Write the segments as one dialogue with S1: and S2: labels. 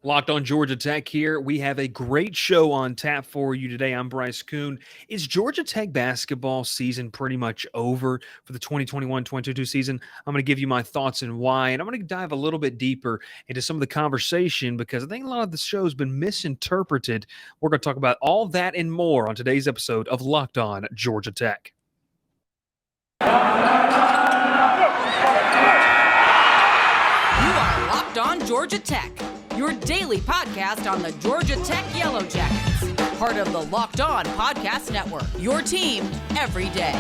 S1: Locked on Georgia Tech here. We have a great show on tap for you today. I'm Bryce Koon. Is Georgia Tech basketball season pretty much over for the 2021-22 season? I'm going to give you my thoughts and why, and I'm going to dive a little bit deeper into some of the conversation because I think a lot of the show has been misinterpreted. We're going to talk about all that and more on today's episode of Locked on Georgia Tech.
S2: You are Locked on Georgia Tech, your daily podcast on the Georgia Tech Yellow Jackets, part of the Locked On Podcast Network, your team every day.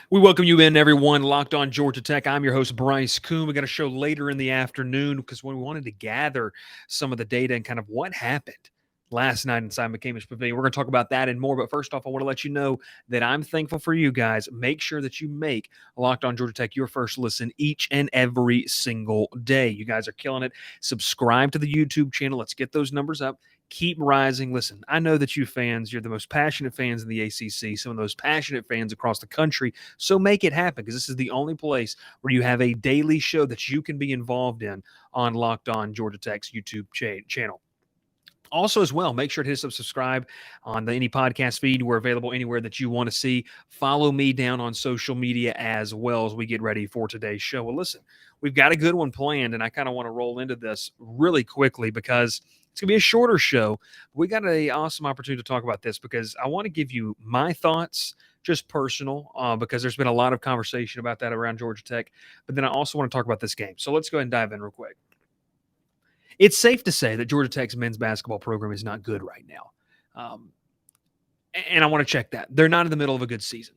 S1: We welcome you in, everyone. Locked on Georgia Tech. I'm your host, Bryce Koon. We got a show later in the afternoon because we wanted to gather some of the data and kind of what happened last night inside McCamish Pavilion. We're going to talk about that and more. But first off, I want to let you know that I'm thankful for you guys. Make sure that you make Locked on Georgia Tech your first listen each and every single day. You guys are killing it. Subscribe to the YouTube channel. Let's get those numbers up. Keep rising. Listen, I know that you fans, you're the most passionate fans in the ACC, some of those passionate fans across the country. So make it happen because this is the only place where you have a daily show that you can be involved in on Locked on Georgia Tech's YouTube channel. Also, as well, make sure to hit subscribe on any podcast feed. We're available anywhere that you want to see. Follow me down on social media as well as we get ready for today's show. Well, listen, we've got a good one planned, and I kind of want to roll into this really quickly because it's going to be a shorter show. We got an awesome opportunity to talk about this because I want to give you my thoughts, just personal, because there's been a lot of conversation about that around Georgia Tech. But then I also want to talk about this game. So let's go ahead and dive in real quick. It's safe to say that Georgia Tech's men's basketball program is not good right now. And I want to check that. They're not in the middle of a good season.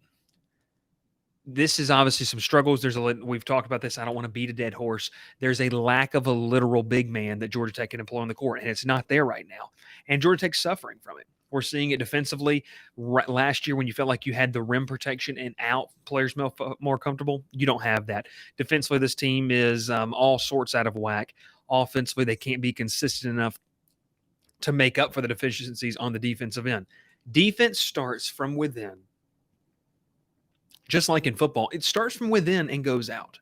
S1: This is obviously some struggles. We've talked about this. I don't want to beat a dead horse. There's a lack of a literal big man that Georgia Tech can employ on the court, and it's not there right now. And Georgia Tech's suffering from it. We're seeing it defensively. Last year, when you felt like you had the rim protection and out, players more comfortable, you don't have that. Defensively, this team is all sorts out of whack. Offensively, they can't be consistent enough to make up for the deficiencies on the defensive end. Defense starts from within. Just like in football, it starts from within and goes out.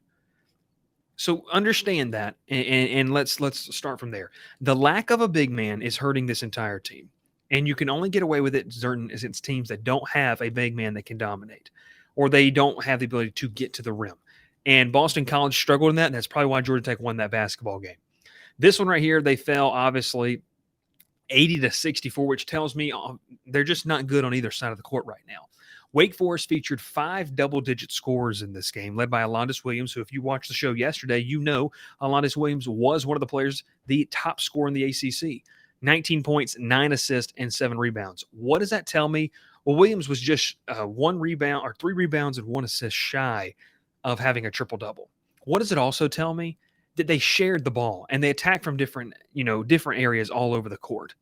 S1: So understand that, and let's start from there. The lack of a big man is hurting this entire team, and you can only get away with it against teams that don't have a big man that can dominate, or they don't have the ability to get to the rim. And Boston College struggled in that, and that's probably why Georgia Tech won that basketball game. This one right here, they fell, obviously, 80-64, which tells me they're just not good on either side of the court right now. Wake Forest featured 5 double-digit scorers in this game, led by Alondas Williams, who, if you watched the show yesterday, you know Alondas Williams was one of the players, the top scorer in the ACC. 19 points, 9 assists, and 7 rebounds. What does that tell me? Well, Williams was just 1 rebound or 3 rebounds and 1 assist shy of having a triple-double. What does it also tell me? That they shared the ball and they attacked from different areas all over the court.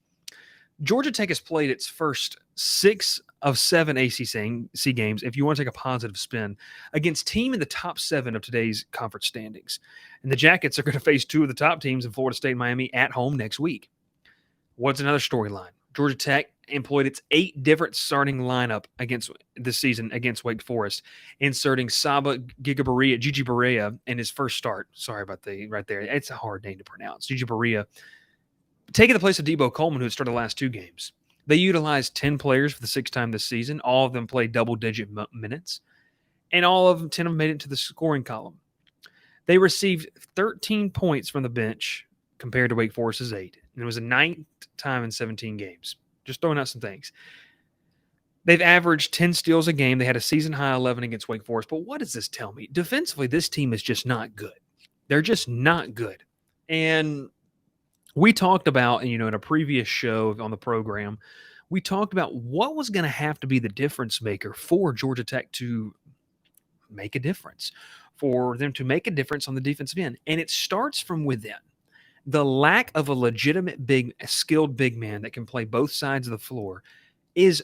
S1: Georgia Tech has played its first 6 of 7 ACC games, if you want to take a positive spin, against team in the top 7 of today's conference standings. And the Jackets are going to face 2 of the top teams in Florida State and Miami at home next week. What's another storyline? Georgia Tech employed its 8 different starting lineup this season against Wake Forest, inserting Saba Gigi Barea in his first start. Sorry about right there. It's a hard name to pronounce. Gigi Barea taking the place of Debo Coleman, who had started the last 2 games. They utilized 10 players for the 6th time this season. All of them played double-digit minutes, and all of them, 10 of them made it into the scoring column. They received 13 points from the bench compared to Wake Forest's 8. And it was a 9th time in 17 games. Just throwing out some things. They've averaged 10 steals a game. They had a season-high 11 against Wake Forest. But what does this tell me? Defensively, this team is just not good. They're just not good. And we talked about, in a previous show on the program, we talked about what was going to have to be the difference maker for Georgia Tech to make a difference, for them to make a difference on the defensive end. And it starts from within. The lack of a legitimate skilled big man that can play both sides of the floor is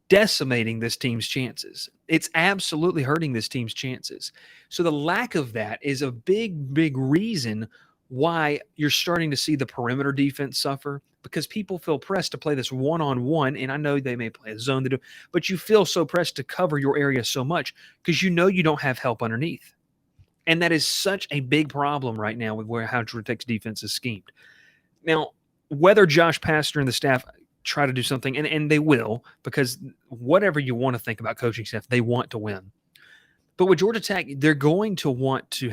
S1: decimating this team's chances. It's absolutely hurting this team's chances. So the lack of that is a big reason why you're starting to see the perimeter defense suffer, because people feel pressed to play this one-on-one, and I know they may play a zone, but you feel so pressed to cover your area so much because you know you don't have help underneath. And that is such a big problem right now with how Georgia Tech's defense is schemed. Now, whether Josh Pastner and the staff try to do something, and they will, because whatever you want to think about coaching staff, they want to win. But with Georgia Tech, they're going to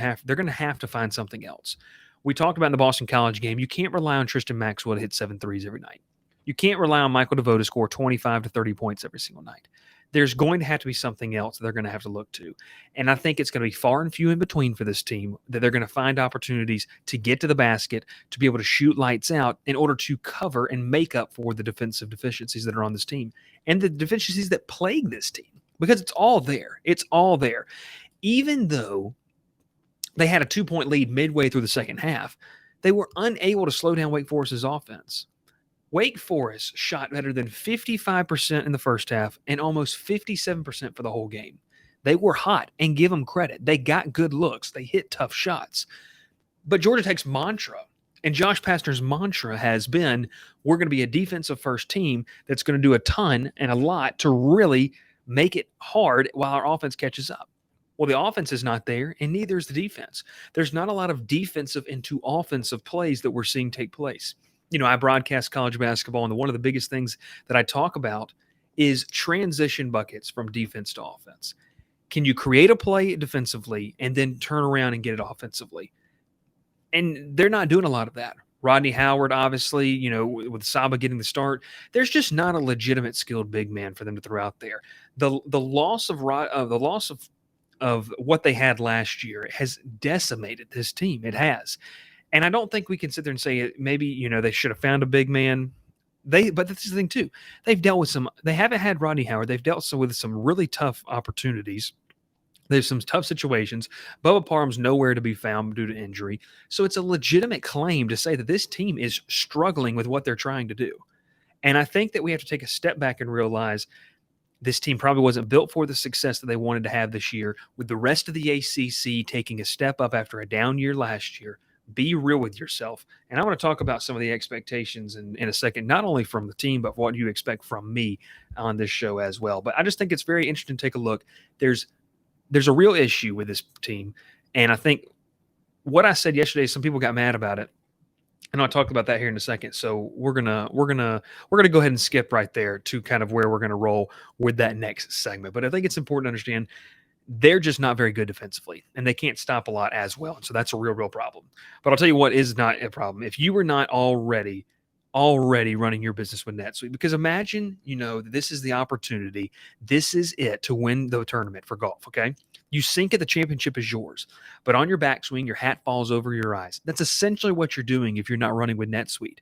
S1: have to find something else. We talked about in the Boston College game, you can't rely on Tristan Maxwell to hit 7 threes every night. You can't rely on Michael DeVoe to score 25 to 30 points every single night. There's going to have to be something else they're going to have to look to. And I think it's going to be far and few in between for this team that they're going to find opportunities to get to the basket, to be able to shoot lights out in order to cover and make up for the defensive deficiencies that are on this team and the deficiencies that plague this team, because it's all there. It's all there. Even though they had a 2-point lead midway through the second half, they were unable to slow down Wake Forest's offense. Wake Forest shot better than 55% in the first half and almost 57% for the whole game. They were hot, and give them credit. They got good looks. They hit tough shots. But Georgia Tech's mantra, and Josh Pastner's mantra, has been, we're going to be a defensive first team that's going to do a ton and a lot to really make it hard while our offense catches up. Well, the offense is not there, and neither is the defense. There's not a lot of defensive into offensive plays that we're seeing take place. You know, I broadcast college basketball, and one of the biggest things that I talk about is transition buckets from defense to offense. Can you create a play defensively and then turn around and get it offensively? And they're not doing a lot of that. Rodney Howard, obviously, you know, with Saba getting the start, there's just not a legitimate skilled big man for them to throw out there. The loss of what they had last year has decimated this team. It has. And I don't think we can sit there and say maybe, you know, they should have found a big man. But this is the thing too. They haven't had Rodney Howard. They've dealt with some really tough opportunities. There's some tough situations. Bubba Parham's nowhere to be found due to injury. So it's a legitimate claim to say that this team is struggling with what they're trying to do. And I think that we have to take a step back and realize this team probably wasn't built for the success that they wanted to have this year, with the rest of the ACC taking a step up after a down year last year. Be real with yourself. And I want to talk about some of the expectations in a second, not only from the team, but what you expect from me on this show as well. But I just think it's very interesting to take a look. There's a real issue with this team. And I think what I said yesterday, some people got mad about it. And I'll talk about that here in a second. So we're gonna go ahead and skip right there to kind of where we're gonna roll with that next segment. But I think it's important to understand they're just not very good defensively, and they can't stop a lot as well. So that's a real problem. But I'll tell you what is not a problem. If you were not already running your business with NetSuite, because imagine, you know, this is the opportunity. This is it to win the tournament for golf, okay? You sink it, the championship is yours. But on your backswing, your hat falls over your eyes. That's essentially what you're doing if you're not running with NetSuite.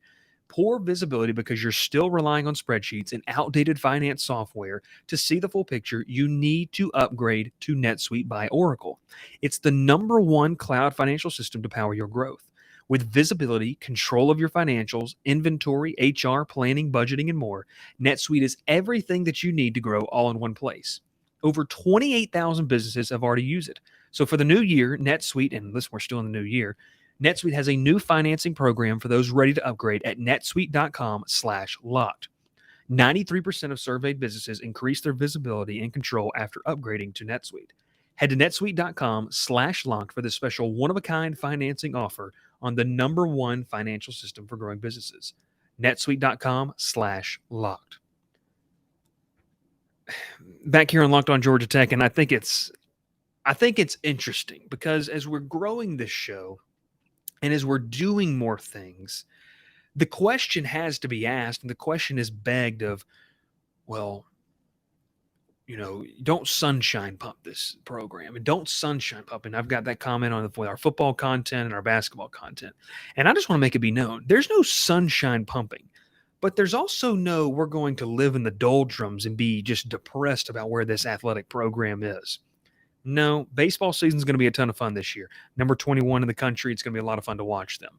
S1: Poor visibility because you're still relying on spreadsheets and outdated finance software to see the full picture. You need to upgrade to NetSuite by Oracle. It's the #1 cloud financial system to power your growth. With visibility, control of your financials, inventory, HR, planning, budgeting, and more, NetSuite is everything that you need to grow all in one place. Over 28,000 businesses have already used it. So for the new year, NetSuite, and listen, we're still in the new year, NetSuite has a new financing program for those ready to upgrade at netsuite.com/locked. 93% of surveyed businesses increase their visibility and control after upgrading to NetSuite. Head to netsuite.com/locked for this special one-of-a-kind financing offer on the #1 financial system for growing businesses. netsuite.com/locked. Back here on Locked on Georgia Tech, and I think it's interesting because as we're growing this show and as we're doing more things, the question has to be asked, and the question is begged of, well, you know, don't sunshine pump this program, and don't sunshine pump. And I've got that comment on with our football content and our basketball content. And I just want to make it be known, there's no sunshine pumping, but there's also no, we're going to live in the doldrums and be just depressed about where this athletic program is. No, baseball season is going to be a ton of fun this year. Number 21 in the country. It's going to be a lot of fun to watch them.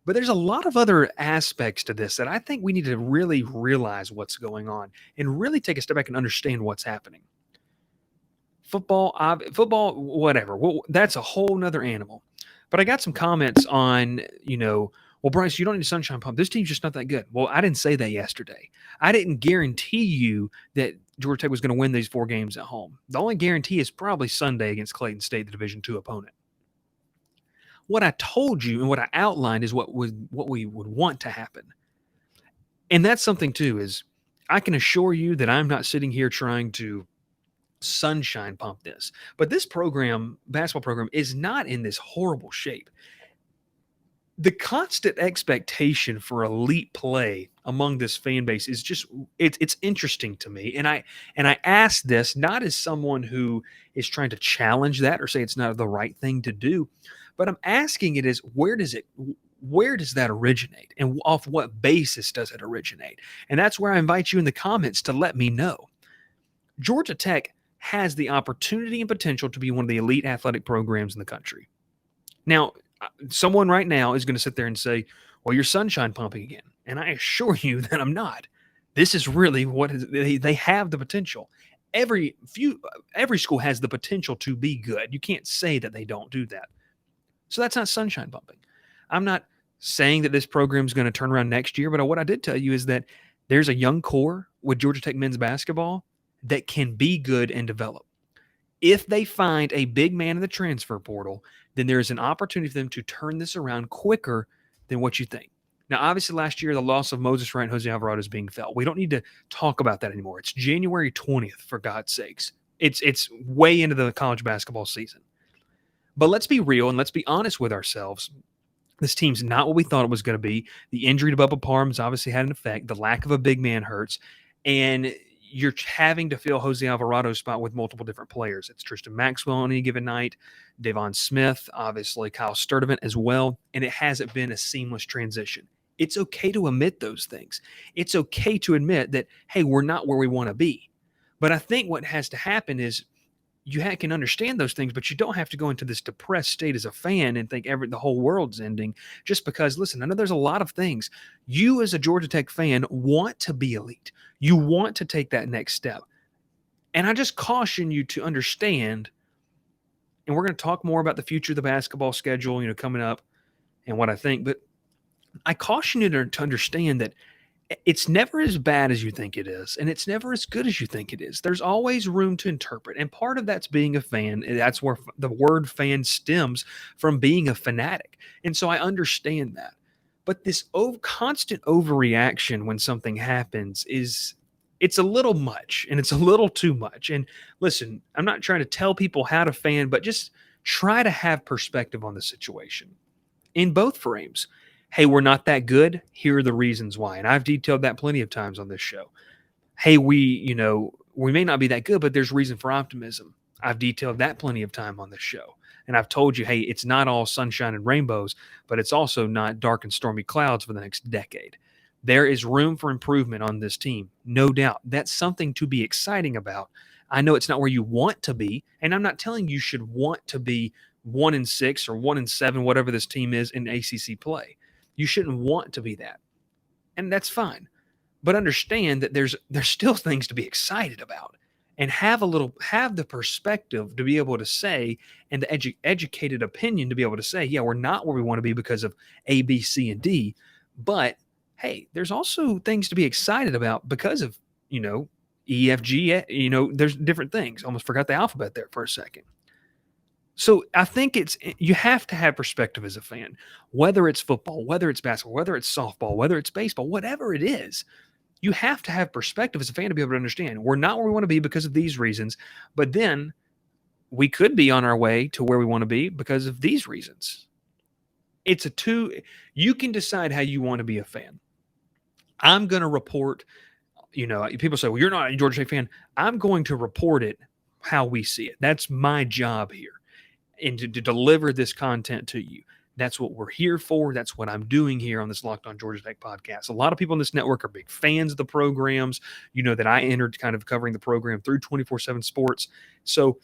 S1: But there's a lot of other aspects to this that I think we need to really realize what's going on and really take a step back and understand what's happening. Football, whatever. Well, that's a whole nother animal. But I got some comments on, you know, Well, Bryce, you don't need a sunshine pump. This team's just not that good. Well, I didn't say that yesterday. I didn't guarantee you that Georgia Tech was going to win these 4 games at home. The only guarantee is probably Sunday against Clayton State, the Division II opponent. What I told you and what I outlined is what we would want to happen. And that's something too, is I can assure you that I'm not sitting here trying to sunshine pump this. But this basketball program, is not in this horrible shape. The constant expectation for elite play among this fan base is just it's interesting to me. And I ask this not as someone who is trying to challenge that or say it's not the right thing to do, but I'm asking it as where does that originate and off what basis does it originate? And that's where I invite you in the comments to let me know. Georgia Tech has the opportunity and potential to be one of the elite athletic programs in the country. Now, someone right now is going to sit there and say, well, you're sunshine pumping again. And I assure you that I'm not. This is really they have the potential. Every school has the potential to be good. You can't say that they don't do that. So that's not sunshine pumping. I'm not saying that this program is going to turn around next year, but what I did tell you is that there's a young core with Georgia Tech men's basketball that can be good and develop. If they find a big man in the transfer portal, then there is an opportunity for them to turn this around quicker than what you think. Now, obviously, last year, the loss of Moses Wright and Jose Alvarado is being felt. We don't need to talk about that anymore. It's January 20th, for God's sakes. It's way into the college basketball season. But let's be real and let's be honest with ourselves. This team's not what we thought it was going to be. The injury to Bubba Parham's obviously had an effect. The lack of a big man hurts. And you're having to fill Jose Alvarado's spot with multiple different players. It's Tristan Maxwell on any given night, Devon Smith, obviously Kyle Sturdivant as well, and it hasn't been a seamless transition. It's okay to admit those things. It's okay to admit that, hey, we're not where we want to be. But I think what has to happen is you can understand those things, but you don't have to go into this depressed state as a fan and think the whole world's ending just because, listen, I know there's a lot of things. You as a Georgia Tech fan want to be elite. You want to take that next step. And I just caution you to understand, and we're going to talk more about the future of the basketball schedule, coming up and what I think, but I caution you to understand that it's never as bad as you think it is, and it's never as good as you think it is. There's always room to interpret, and part of that's being a fan. And that's where the word fan stems from, being a fanatic. And so I understand that. But this constant overreaction when something happens it's a little much, and it's a little too much. And listen, I'm not trying to tell people how to fan, but just try to have perspective on the situation in both frames. Hey, we're not that good. Here are the reasons why. And I've detailed that plenty of times on this show. Hey, we may not be that good, but there's reason for optimism. I've detailed that plenty of time on this show. And I've told you, hey, it's not all sunshine and rainbows, but it's also not dark and stormy clouds for the next decade. There is room for improvement on this team, no doubt. That's something to be exciting about. I know it's not where you want to be, and I'm not telling you should want to be 1-6 or 1-7, whatever this team is in ACC play. You shouldn't want to be that. And that's fine. But understand that there's still things to be excited about, and have the perspective to be able to say, and the educated opinion to be able to say, yeah, we're not where we want to be because of A, B, C, and D. But hey, there's also things to be excited about because of, E, F, G, there's different things. Almost forgot the alphabet there for a second. So I think you have to have perspective as a fan, whether it's football, whether it's basketball, whether it's softball, whether it's baseball, whatever it is. You have to have perspective as a fan to be able to understand we're not where we want to be because of these reasons, but then we could be on our way to where we want to be because of these reasons. You can decide how you want to be a fan. I'm going to report, people say, well, you're not a Georgia Tech fan. I'm going to report it how we see it. That's my job here. And to deliver this content to you. That's what we're here for. That's what I'm doing here on this Locked On Georgia Tech podcast. A lot of people in this network are big fans of the programs. You know that I entered kind of covering the program through 24/7 Sports. So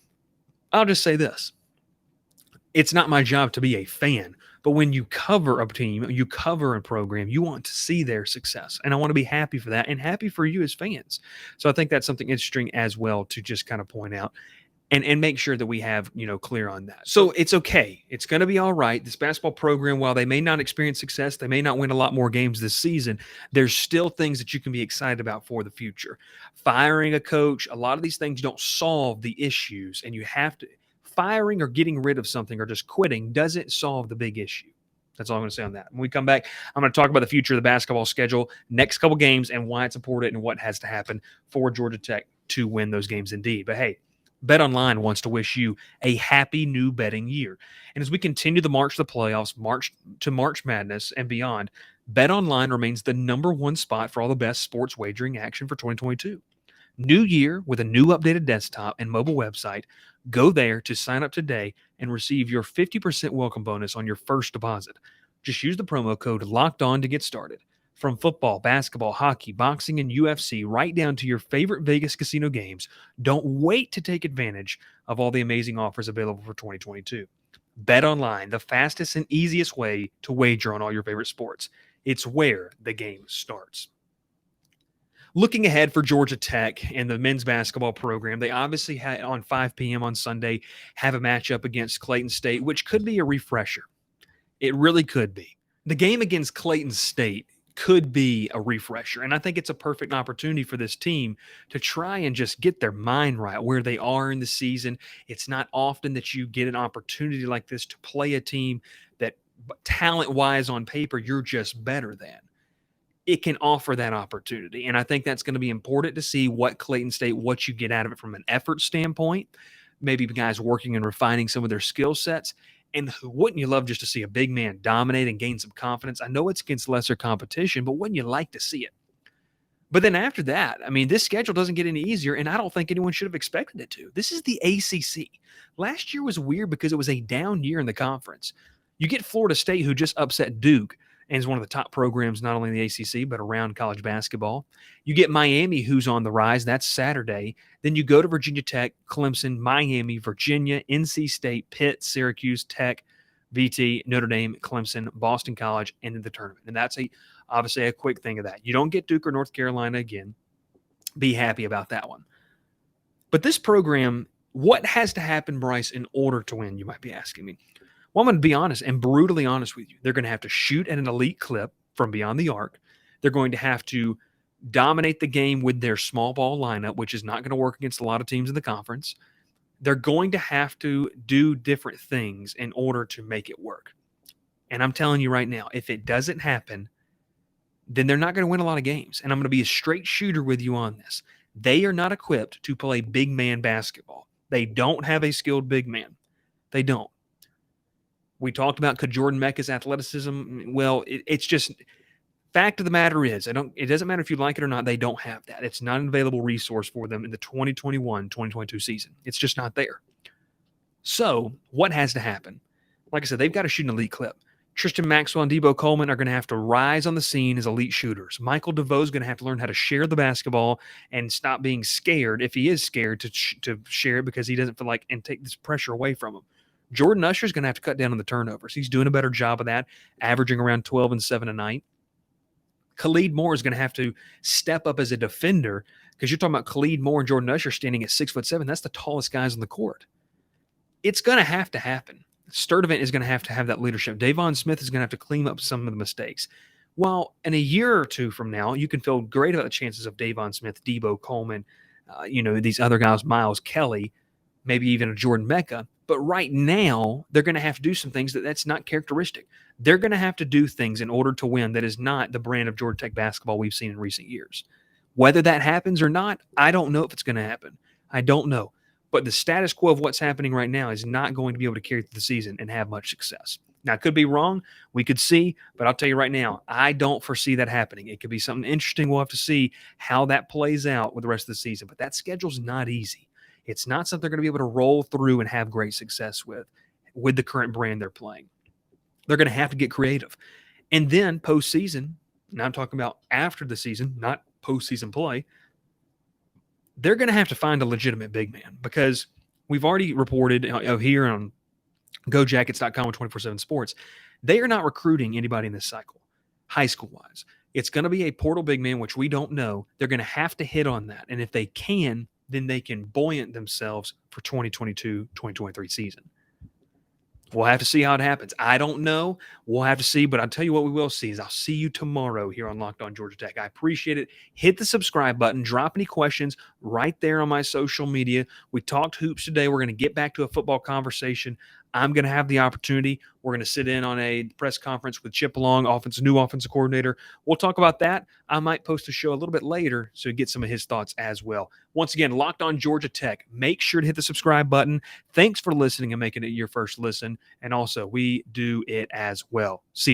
S1: I'll just say this. It's not my job to be a fan, but when you cover a team, you cover a program, you want to see their success. And I want to be happy for that and happy for you as fans. So I think that's something interesting as well to just kind of point out. and make sure that we have, clear on that. So it's okay. It's going to be all right. This basketball program, while they may not experience success, they may not win a lot more games this season, there's still things that you can be excited about for the future. Firing a coach, a lot of these things don't solve the issues, and you have to firing or getting rid of something or just quitting doesn't solve the big issue. That's all I'm going to say on that. When we come back, I'm going to talk about the future of the basketball schedule, next couple games, and why it's important and what has to happen for Georgia Tech to win those games indeed. But hey, BetOnline wants to wish you a happy new betting year. And as we continue the march to the playoffs, March to March Madness and beyond, BetOnline remains the number one spot for all the best sports wagering action for 2022. New year with a new updated desktop and mobile website. Go there to sign up today and receive your 50% welcome bonus on your first deposit. Just use the promo code LOCKEDON to get started. From football, basketball, hockey, boxing, and UFC, right down to your favorite Vegas casino games, don't wait to take advantage of all the amazing offers available for 2022. BetOnline, the fastest and easiest way to wager on all your favorite sports. It's where the game starts. Looking ahead for Georgia Tech and the men's basketball program, they obviously had on 5 p.m. on Sunday have a matchup against Clayton State, which could be a refresher. It really could be. The game against Clayton State could be a refresher, and I think it's a perfect opportunity for this team to try and just get their mind right where they are in the season. It's not often that you get an opportunity like this to play a team that talent-wise on paper you're just better than. It can offer that opportunity. And I think that's going to be important to see what Clayton State, what you get out of it from an effort standpoint, maybe guys working and refining some of their skill sets. And wouldn't you love just to see a big man dominate and gain some confidence? I know it's against lesser competition, but wouldn't you like to see it? But then after that, I mean, this schedule doesn't get any easier, and I don't think anyone should have expected it to. This is the ACC. Last year was weird because it was a down year in the conference. You get Florida State, who just upset Duke, and is one of the top programs not only in the ACC but around college basketball. You get Miami, who's on the rise. That's Saturday. Then you go to Virginia Tech, Clemson, Miami, Virginia, NC State, Pitt, Syracuse, Tech, VT, Notre Dame, Clemson, Boston College, into the tournament. And that's obviously a quick thing of that. You don't get Duke or North Carolina again. Be happy about that one. But this program, what has to happen, Bryce, in order to win, you might be asking me? Well, I'm going to be honest and brutally honest with you. They're going to have to shoot at an elite clip from beyond the arc. They're going to have to dominate the game with their small ball lineup, which is not going to work against a lot of teams in the conference. They're going to have to do different things in order to make it work. And I'm telling you right now, if it doesn't happen, then they're not going to win a lot of games. And I'm going to be a straight shooter with you on this. They are not equipped to play big man basketball. They don't have a skilled big man. They don't. We talked about could Jordan Mecca's athleticism. Well, it's just fact of the matter is, it doesn't matter if you like it or not, they don't have that. It's not an available resource for them in the 2021-2022 season. It's just not there. So what has to happen? Like I said, they've got to shoot an elite clip. Tristan Maxwell and Debo Coleman are going to have to rise on the scene as elite shooters. Michael DeVoe is going to have to learn how to share the basketball and stop being scared, if he is scared, to share it because he doesn't feel like, and take this pressure away from him. Jordan Usher is going to have to cut down on the turnovers. He's doing a better job of that, averaging around 12 and 7 a night. Khalid Moore is going to have to step up as a defender because you're talking about Khalid Moore and Jordan Usher standing at 6'7". That's the tallest guys on the court. It's going to happen. Sturdivant is going to have that leadership. Davon Smith is going to have to clean up some of the mistakes. While in a year or two from now, you can feel great about the chances of Davon Smith, Debo Coleman, these other guys, Miles Kelly, maybe even a Jordan Mecca. But right now, they're going to have to do some things that's not characteristic. They're going to have to do things in order to win that is not the brand of Georgia Tech basketball we've seen in recent years. Whether that happens or not, I don't know if it's going to happen. I don't know. But the status quo of what's happening right now is not going to be able to carry through the season and have much success. Now, it could be wrong. We could see. But I'll tell you right now, I don't foresee that happening. It could be something interesting. We'll have to see how that plays out with the rest of the season. But that schedule's not easy. It's not something they're going to be able to roll through and have great success with the current brand they're playing. They're going to have to get creative. And then postseason, and I'm talking about after the season, not postseason play, they're going to have to find a legitimate big man because we've already reported here on GoJackets.com with 24/7 Sports, they are not recruiting anybody in this cycle, high school-wise. It's going to be a portal big man, which we don't know. They're going to have to hit on that. And if they can, then they can buoyant themselves for 2022-2023 season. We'll have to see how it happens. I don't know. We'll have to see, but I'll tell you what we will see is I'll see you tomorrow here on Locked On Georgia Tech. I appreciate it. Hit the subscribe button. Drop any questions right there on my social media. We talked hoops today. We're going to get back to a football conversation. I'm going to have the opportunity. We're going to sit in on a press conference with Chip Long, new offensive coordinator. We'll talk about that. I might post a show a little bit later so get some of his thoughts as well. Once again, Locked On Georgia Tech. Make sure to hit the subscribe button. Thanks for listening and making it your first listen. And also, we do it as well. See